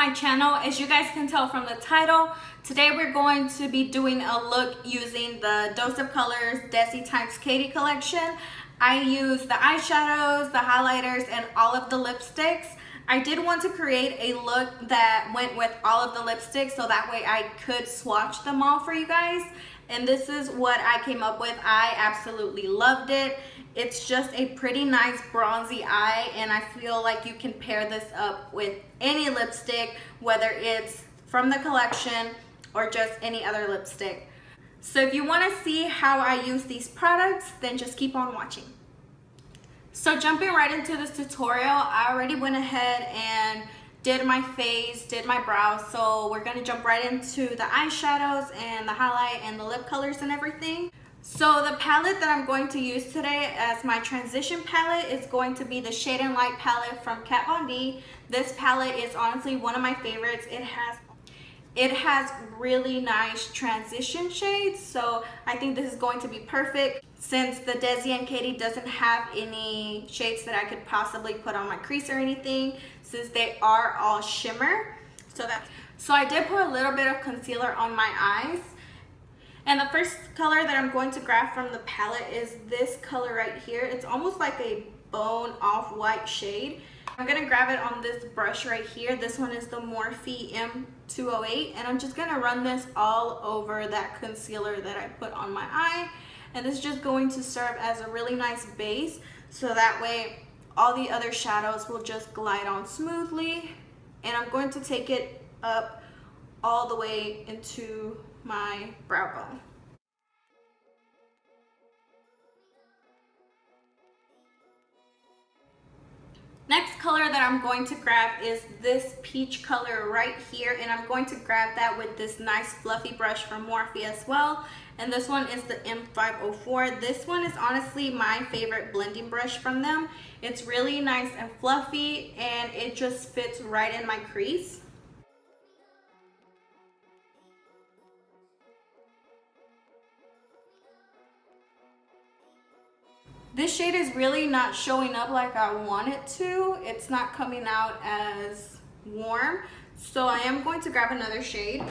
my channel. As you guys can tell from the title, today we're going to be doing a look using the Dose of Colors DESIxKATY collection. I use the eyeshadows, the highlighters, and all of the lipsticks. I did want to create a look that went with all of the lipsticks so that way I could swatch them all for you guys. And this is what I came up with. I absolutely loved it. It's just a pretty nice bronzy eye, and I feel like you can pair this up with any lipstick, whether it's from the collection or just any other lipstick. So if you want to see how I use these products, then just keep on watching. So jumping right into this tutorial, I already went ahead and did my face, did my brows, so we're gonna jump right into the eyeshadows and the highlight and the lip colors and everything. So the palette that I'm going to use today as my transition palette is going to be the Shade and Light palette from Kat Von D. This palette is honestly one of my favorites. It has really nice transition shades, so I think this is going to be perfect since the DESIxKATY doesn't have any shades that I could possibly put on my crease or anything, since they are all shimmer. So I did put a little bit of concealer on my eyes. And the first color that I'm going to grab from the palette is this color right here. It's almost like a bone off-white shade. I'm gonna grab it on this brush right here. This one is the Morphe M208, and I'm just gonna run this all over that concealer that I put on my eye. And this is just going to serve as a really nice base, so that way all the other shadows will just glide on smoothly. And I'm going to take it up all the way into my brow bone. Next color that I'm going to grab is this peach color right here, and I'm going to grab that with this nice fluffy brush from Morphe as well. And this one is the M504. This one is honestly my favorite blending brush from them. It's really nice and fluffy, and it just fits right in my crease. This shade is really not showing up like I want it to. It's not coming out as warm. So I am going to grab another shade.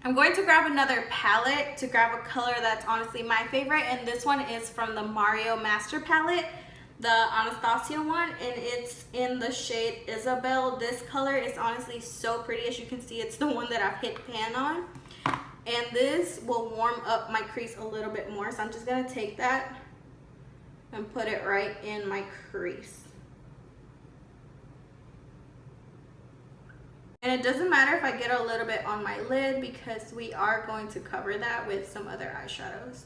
I'm going to grab another palette to grab a color that's honestly my favorite. And this one is from the Mario Master palette, the Anastasia one. And it's in the shade Isabelle. This color is honestly so pretty. As you can see, it's the one that I've hit pan on. And this will warm up my crease a little bit more. So I'm just going to take that and put it right in my crease. And it doesn't matter if I get a little bit on my lid, because we are going to cover that with some other eyeshadows.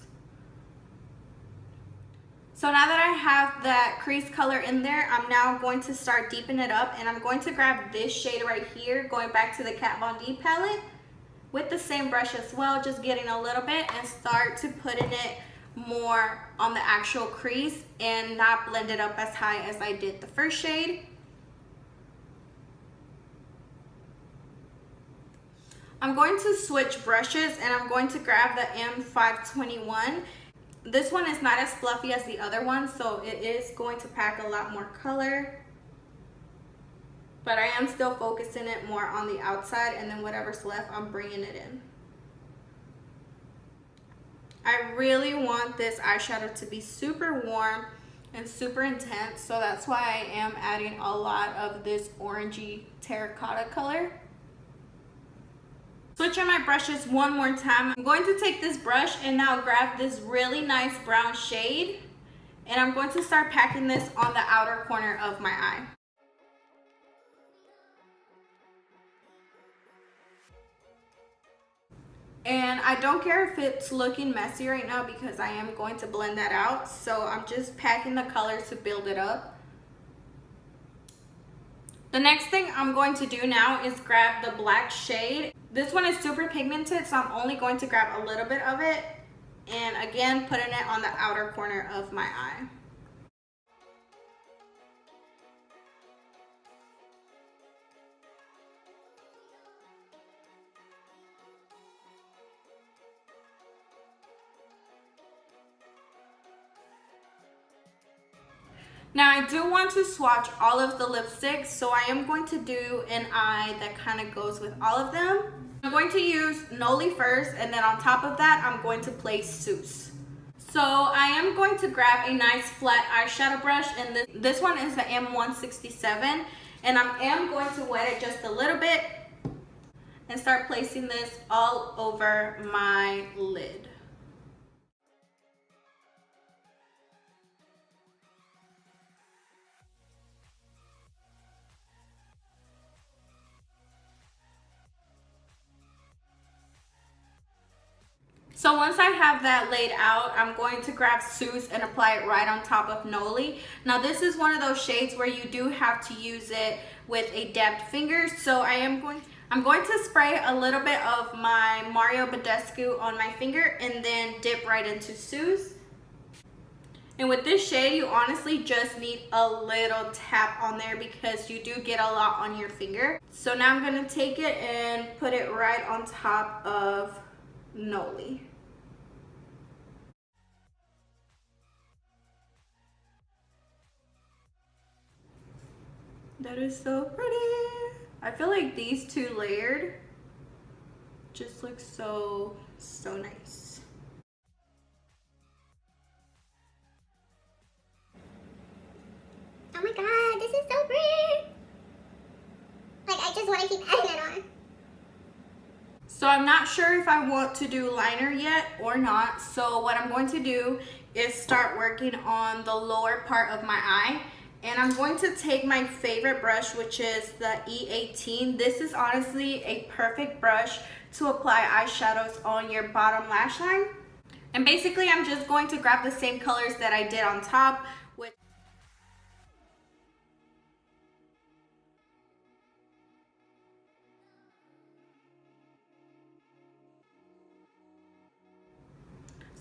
So now that I have that crease color in there, I'm now going to start deepening it up, and I'm going to grab this shade right here, going back to the Kat Von D palette with the same brush as well, just getting a little bit and start to putting it more on the actual crease and not blend it up as high as I did the first shade. I'm going to switch brushes, and I'm going to grab the M521. This one is not as fluffy as the other one, so it is going to pack a lot more color, but I am still focusing it more on the outside, and then whatever's left, I'm bringing it in. I really want this eyeshadow to be super warm and super intense, so that's why I am adding a lot of this orangey terracotta color. Switching my brushes one more time, I'm going to take this brush and now grab this really nice brown shade, and I'm going to start packing this on the outer corner of my eye. And I don't care if it's looking messy right now, because I am going to blend that out. So I'm just packing the colors to build it up. The next thing I'm going to do now is grab the black shade. This one is super pigmented, so I'm only going to grab a little bit of it, and again putting it on the outer corner of my eye. Now I do want to swatch all of the lipsticks, so I am going to do an eye that kind of goes with all of them. I'm going to use Noli first, and then on top of that, I'm going to place Sus. So I am going to grab a nice flat eyeshadow brush, and this one is the M167, and I am going to wet it just a little bit and start placing this all over my lid. So once I have that laid out, I'm going to grab Sus and apply it right on top of Noli. Now this is one of those shades where you do have to use it with a dabbed finger. So I'm going to spray a little bit of my Mario Badescu on my finger and then dip right into Sus. And with this shade, you honestly just need a little tap on there because you do get a lot on your finger. So now I'm gonna take it and put it right on top of Noli. That is so pretty. I feel like these two layered just look so nice. Oh my god, this is so pretty. Like, I just want to keep adding it on. So I'm not sure if I want to do liner yet or not. So what I'm going to do is start working on the lower part of my eye. And I'm going to take my favorite brush, which is the E18. This is honestly a perfect brush to apply eyeshadows on your bottom lash line. And basically I'm just going to grab the same colors that I did on top.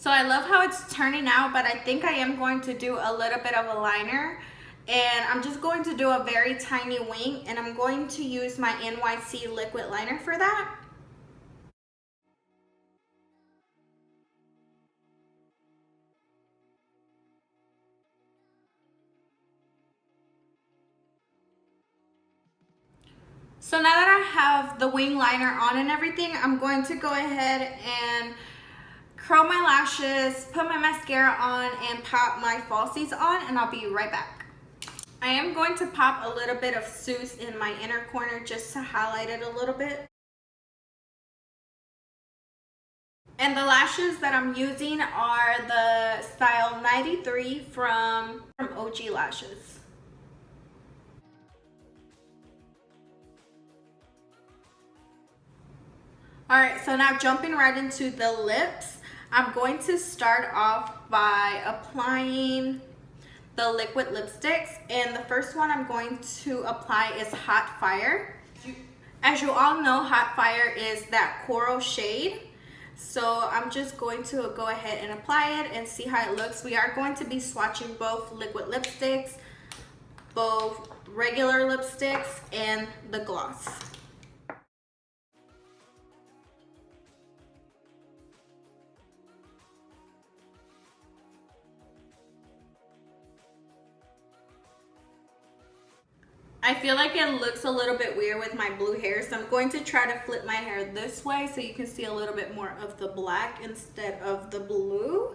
So I love how it's turning out, but I think I am going to do a little bit of a liner. And I'm just going to do a very tiny wing, and I'm going to use my NYC liquid liner for that. So now that I have the wing liner on and everything, I'm going to go ahead and curl my lashes, put my mascara on, and pop my falsies on, and I'll be right back. I am going to pop a little bit of Sus in my inner corner just to highlight it a little bit. And the lashes that I'm using are the style 93 from OG Lashes. Alright, so now jumping right into the lips, I'm going to start off by applying the liquid lipsticks, and the first one I'm going to apply is Hot Fire. As you all know, Hot Fire is that coral shade. So I'm just going to go ahead and apply it and see how it looks. We are going to be swatching both liquid lipsticks, both regular lipsticks, and the gloss. I feel like it looks a little bit weird with my blue hair, so I'm going to try to flip my hair this way so you can see a little bit more of the black instead of the blue.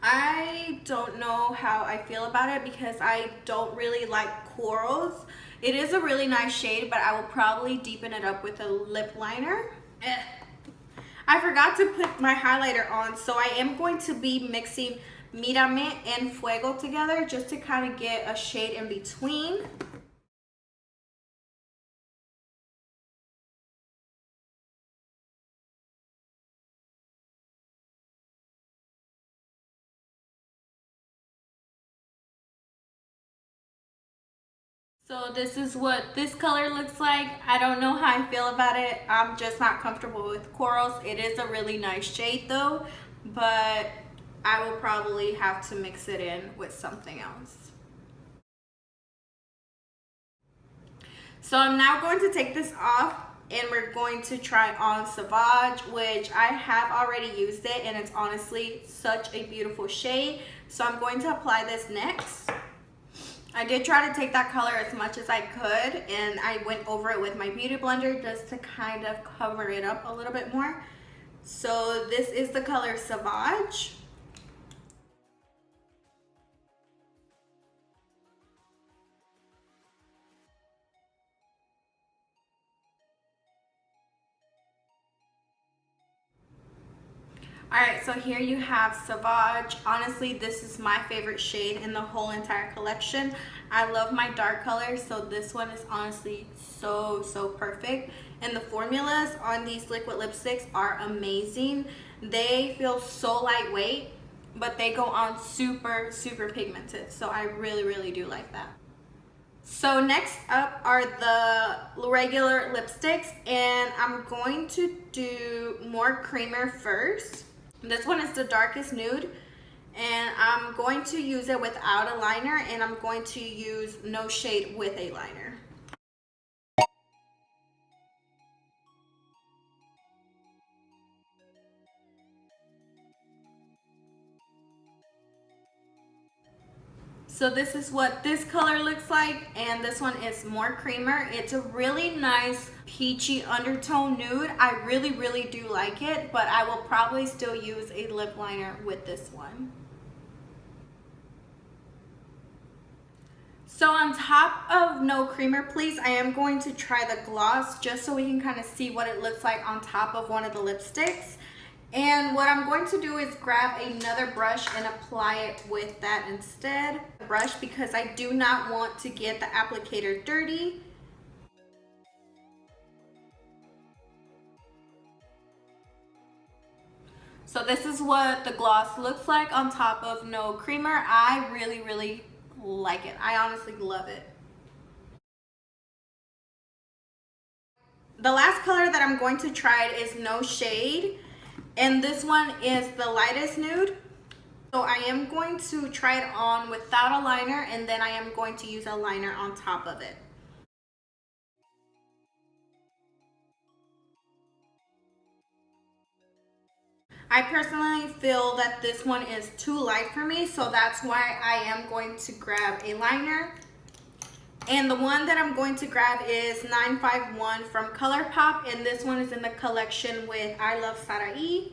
I don't know how I feel about it because I don't really like corals. It is a really nice shade, but I will probably deepen it up with a lip liner. I forgot to put my highlighter on, so I am going to be mixing Mírame and Fuego together just to kind of get a shade in between. So this is what this color looks like. I don't know how I feel about it. I'm just not comfortable with corals. It is a really nice shade though, but I will probably have to mix it in with something else. So I'm now going to take this off and we're going to try on Sauvage, which I have already used it and it's honestly such a beautiful shade. So I'm going to apply this next. I did try to take that color as much as I could, and I went over it with my beauty blender just to kind of cover it up a little bit more. So this is the color Sauvage. Alright, so here you have Sauvage. Honestly, this is my favorite shade in the whole entire collection. I love my dark colors, so this one is honestly so perfect. And the formulas on these liquid lipsticks are amazing. They feel so lightweight, but they go on super pigmented. So I really do like that. So next up are the regular lipsticks, and I'm going to do more creamer first. This one is the darkest nude, and I'm going to use it without a liner, and I'm going to use No Shade with a liner. So this is what this color looks like, and this one is more creamer. It's a really nice peachy undertone nude. I really do like it, but I will probably still use a lip liner with this one. So on top of No Creamer Please, I am going to try the gloss just so we can kind of see what it looks like on top of one of the lipsticks. And what I'm going to do is grab another brush and apply it with that instead. Brush, because I do not want to get the applicator dirty. So this is what the gloss looks like on top of No Creamer. I really like it. I honestly love it. The last color that I'm going to try is No Shade. And this one is the lightest nude. So I am going to try it on without a liner, and then I am going to use a liner on top of it. I personally feel that this one is too light for me, so that's why I am going to grab a liner. And the one that I'm going to grab is 951 from ColourPop, and this one is in the collection with I Love ZiRi.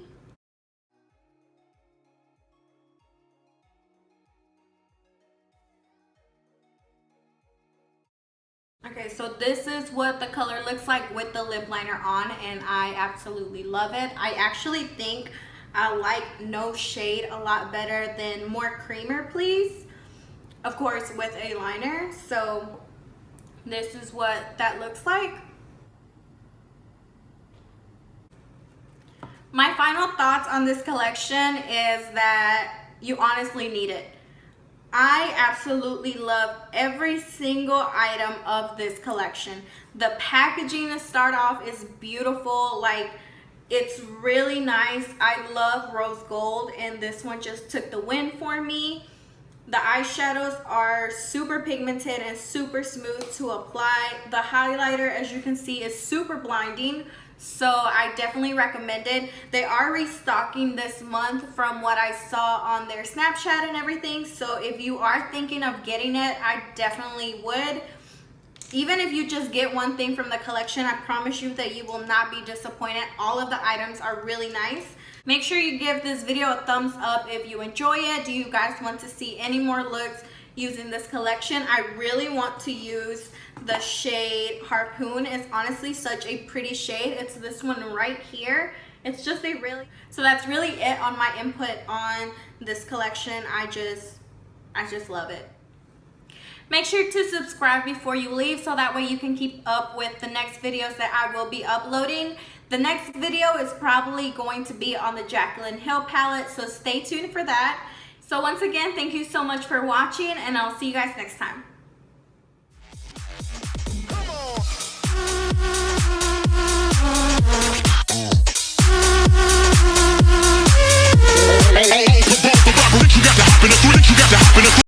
Okay, so this is what the color looks like with the lip liner on, and I absolutely love it. I actually think I like No Shade a lot better than More Creamer Please, of course with a liner. So this is what that looks like. My final thoughts on this collection is that you honestly need it. I absolutely love every single item of this collection. The packaging to start off is beautiful. Like, it's really nice. I love rose gold, and this one just took the win for me. The eyeshadows are super pigmented and super smooth to apply. The highlighter, as you can see, is super blinding. So I definitely recommend it. They are restocking this month from what I saw on their Snapchat and everything. So if you are thinking of getting it, I definitely would. Even if you just get one thing from the collection, I promise you that you will not be disappointed. All of the items are really nice. Make sure you give this video a thumbs up if you enjoy it. Do you guys want to see any more looks using this collection? I really want to use the shade Harpoon. It's honestly such a pretty shade. It's this one right here. It's just a really, so that's really it on my input on this collection. I just love it. Make sure to subscribe before you leave so that way you can keep up with the next videos that I will be uploading. The next video is probably going to be on the Jaclyn Hill palette, so stay tuned for that. So once again, thank you so much for watching, and I'll see you guys next time.